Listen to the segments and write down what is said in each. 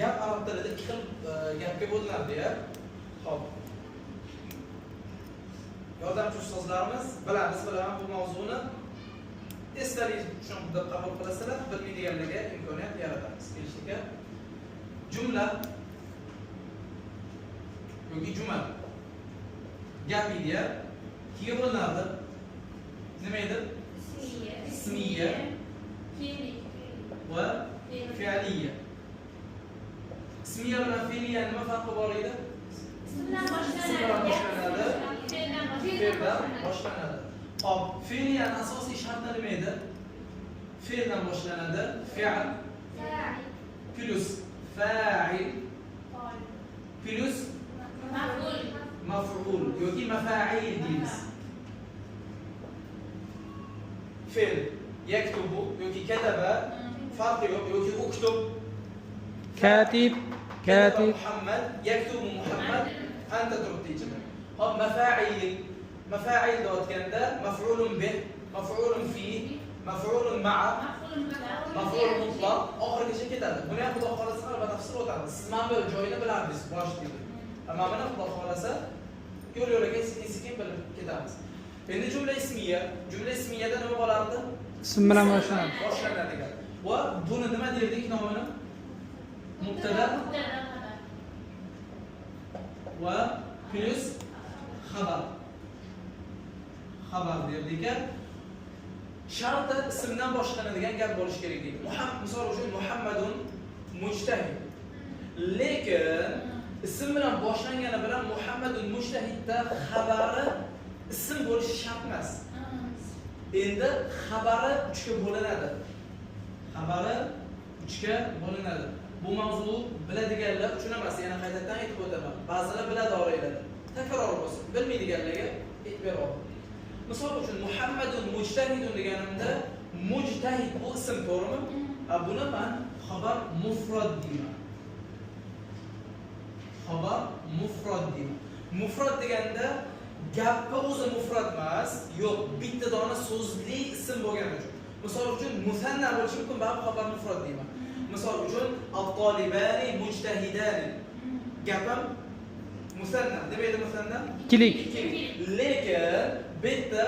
gap arab tilida ikki xil gapga bo'linadi ya. Xo'p. Yordamchi ustozlarimiz bilamiz, bilaman bu mavzuni esdalik uchun deb qabul qilasizlar, bilmaydiganlarga imkoniyat yaratamiz. Kelishdik-a? Jumla yoki jumal. Gap idea ikkiga bo'linadi. Nima edi? Ismiya va fe'liya. Ismiya bilan fe'liya nima farqi bor edi? Ism bilan boshlanadi. Fe'ldan boshlanadi. Hop, fe'liyaning asosiy sharti nima edi? Fe'ldan boshlanadi. Fe'l plus fa'il plus maf'ul yoki mafa'il deymiz. Fe'l yaktubu yoki kataba farqi yo'q yoki uktub. Katib Muhammad yaktubu Muhammad anta turtijna. Hop, mafa'il deyotganda maf'ulun bih, maf'ulun fi, maf'ulun ma'a, maf'ul mutlaq oxirigacha ketadi. Buni ham Xudo xolasa albatta tafsir o'tamiz. Siz mana bu joyini bilardingiz, boshida. Ammo mana Xudo xolasa yo'l-yo'laga sekin bilib ketamiz. Endi jumla ismiyada nima bo'lardi? ism bilan boshlanadi. Boshlanadigan. Va buni nima derdik nomini? Mubtada va plus xabar. Xabar derdik. Sharti ismdan boshlanadigan gap bo'lish kerak deydi. Misol uchun Muhammadun mujtahid. Lekin ism bilan boshlangani bilan Muhammadun mujtahidda xabari ism bo'lishi shart emas. Endi xabari 3 ga bo'linadi. Bu mavzu biladiganlar uchun emas, yana qaytadan aytib o'taman. Ba'zilar biladi oraylarda. Takror bo'lsin. Bilmaydiganlarga aytib beraman. Misol uchun Muhammadun mujtahidun deganimda mujtahid bu ism to'g'rimi? Buni men xabar mufrad deyman. Mufrad deganda gapga o'zi mufrad emas, yo'q, bitta dona so'zli ism bo'lgani uchun. Misol uchun musanna bo'lishi mumkin, men xabar mufrad deyman. Misol uchun at-talibani mujtahidani. Gapim musanna. Nima edi musanna? Ikkilik. Lekin bitta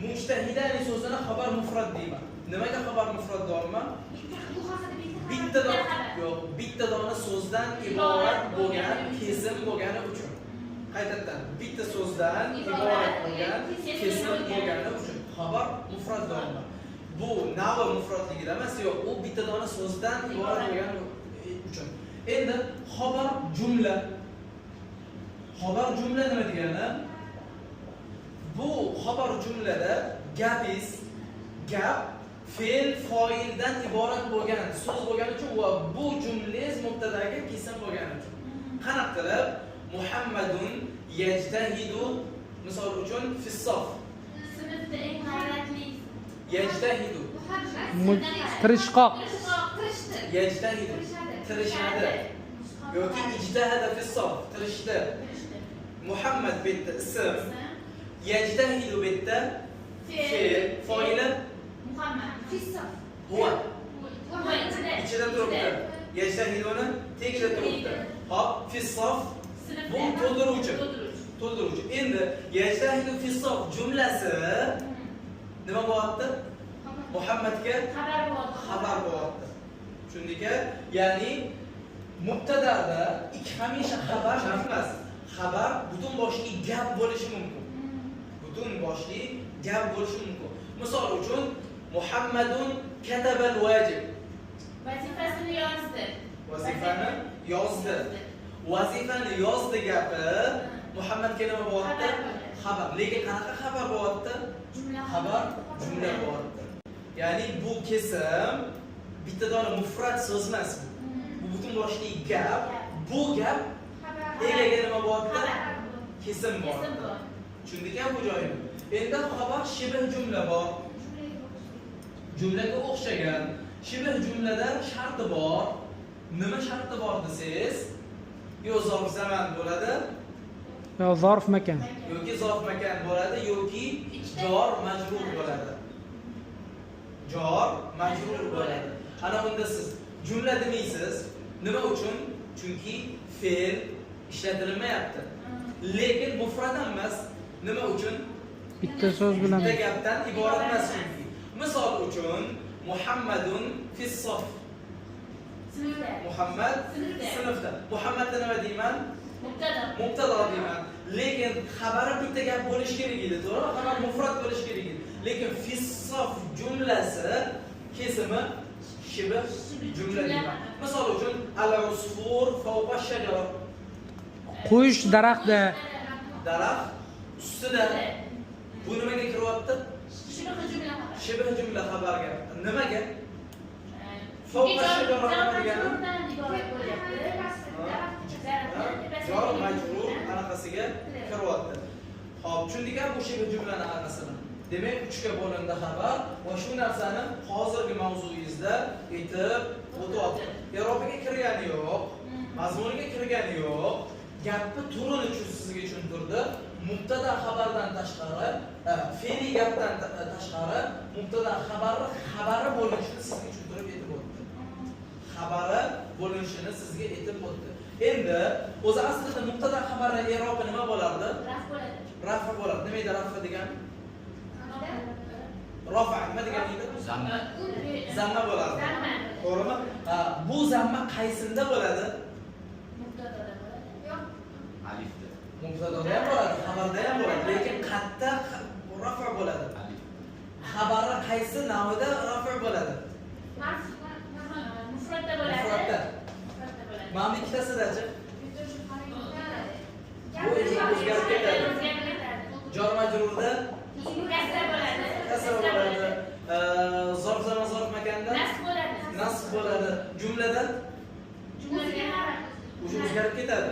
mujtahidani so'zini xabar mufrad deyman. Nimaga xabar mufrad deyman? Bitta dona so'zdan iborat bo'lgan kesim bo'lgani uchun. Qaytadan bitta so'zdan iborat bo'lgan kesim bo'lgani uchun xabar mufrad deyman. Bu navi mufradligida emas, yo'q, u bitta dona so'zdan iborat bo'lgani uchun. Endi xabar jumla nima degani? Bu xabar jumlada gap fe'l foildan iborat bo'lgan so'z bo'lgani uchun va bu jumlangiz mubtadaga kesim bo'lgani uchun. Qanaqa qilib Muhammadun yajtahidu misol uchun fi sof. Sinfda eng g'ayratli Yajtahidu Tirishqoq. Yajtahidu tirishadi yoki ijtahada fi sof tirishdi. Muhammad bitta ism, yajtahidu bitta fe'l foili Muhammad fi sof. Huwa ichida turibdi. Yajtahiduni tagida turibdi. Hop, fi sof bu to'ldiruvchi. Endi yajtahidu fi sof jumlasi nima bo'lyapti? Muhammadga xabar bo'lyapti. Tushundingmi? Ya'ni mubtadada hamisha xabar shart emas. Xabar butun boshli gap bo'lishi mumkin. Misol uchun Muhammadun katabal wajib. Vazifasini yozdi gapi Muhammadga nima bo'lyapti? Xabar. Lekin qanaqa xabar bo'lyapti? Xabar jumla bo'lyapti. Ya'ni bu kesim bitta dona mufrad so'z emas. Bu butun boshli gap. Bu gap egaga nima bo'lyapti? Kesim bo'lyapti. Tushundingmi bu joyini? Endi xabar shibh jumla bor. Jumlaga o'xshagan shibh jumlada sharti bor. Nima sharti bor desangiz, yo zarf zaman bo'ladi, yo zarf makan. Yoki zarf makan bo'ladi, yoki jor majrur bo'ladi. Ana unda siz jumla demaysiz. Nima uchun? Chunki fe'l ishlatilmayapti. Lekin mufrad emas. Nima uchun? Bitta so'z bilan. Bitta gapdan iborat emas chunki. Misol uchun Muhammadun fis sof. Sinfda. Muhammad sinfda. Muhammadda nima deyman? Mubtada. Mubtado deyman. Lekin xabari bitta gap bo'lish kerak edi, to'g'ri? Xabar mufrad bo'lish kerak edi. Lekin fis sof jumlasi kesimi shibh jumla deyman. Misol uchun al-usfur fawqa shajara. Qush daraxtda. Daraxt ustida. Bu nimaga kiryapti? Shibh jumla. Shibh jumla xabarga. Nimaga? Fawqa Jor majrur anaqasiga kiryapti. Xo'p, tushundik bu shibh jumlani anaqasini. Demak, 3 ga bo'lindi xabar va shu narsani hozirgi mavzuyingizda aytib o'tyapti. E'robiga kirgani yo'q, mazmuniga kirgani yo'q. Gapni turini sizga tushuntirdi. Mubtada xabardan tashqari, fe'li gapdan tashqari, mubtada xabari bo'linishini sizga tushuntirib aytib o'tdi. Xabari bo'linishini sizga aytib o'tdi. Endi o'zi aslida mubtada xabari e'robi nima bo'lardi? Raf bo'ladi. Rafa bo'ladi. Nima edi rafa degan? Rafa nima degani edi? Zamma bo'ladi. Zamma. To'g'rimi? Bu zamma qaysinda bo'ladi? Mubtada bo'ladi. Yo'q. Alifda. Mubtadoda ham bo'ladi, xabarda ham bo'ladi, lekin qayerda rafa bo'ladi? Xabari qaysi navida rafa bo'ladi? Mufratda bo'ladi. Mufratda. Mufratda bo'ladi. Mana bu ikkitasidachi? Bu o'zgarib ketadi. Jor majrurda Kasra bo'ladi. kasra bo'ladi. Zarf zamon zarf makanda Nasb bo'ladi. nasb bo'ladi. Jumlada Jumlaga o'sha o'zgarib ketadi.